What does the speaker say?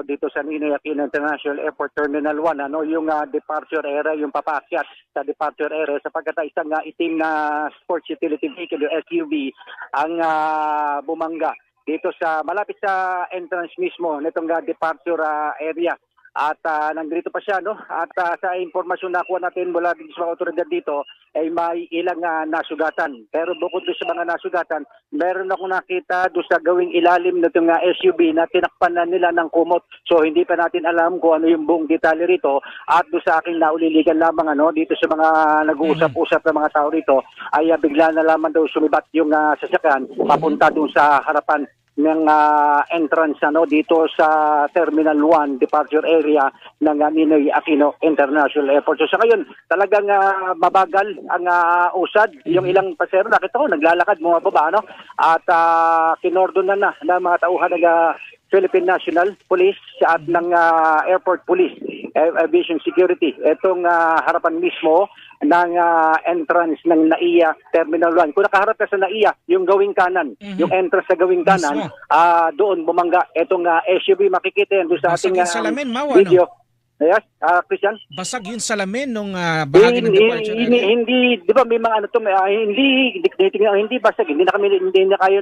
Dito sa Ninoy Aquino International Airport Terminal 1, yung departure area, yung papakyat sa departure area sapagkat isang itim na sports utility vehicle, yung SUV, ang bumangga dito sa malapit sa entrance mismo nitong departure area. At nandito pa siya, no? At sa impormasyon na nakuha natin mula sa mga otoridad dito ay may ilang nasugatan. Pero bukod doon sa mga nasugatan, meron ako nakita doon sa gawing ilalim nitong SUV na tinakpan na nila ng kumot. So hindi pa natin alam kung ano yung buong detalye rito. At doon sa aking nauliligan lamang dito sa mga nag-uusap-usap ng mga tao rito ay bigla na lamang daw sumibat yung sasakyan papunta doon sa harapan ng entrance dito sa Terminal 1 departure area ng Ninoy Aquino International Airport. So sa ngayon, talagang mabagal ang usad. Yung ilang pasero, nakita ko, naglalakad mga baba, at kinordon na ng mga tauhan ng Philippine National Police at ng Airport Police, Aviation Security. Itong harapan mismo ng entrance ng NAIA Terminal 1. Kung nakaharap ka sa NAIA, yung gawing kanan, yung entrance sa gawing kanan, doon bumangga itong SUV. Makikita yan doon sa ating video. Yes, Christian? Basag yung salamin nung bahagi ng departure area? Hindi, di ba may mga hindi basag, hindi na kayo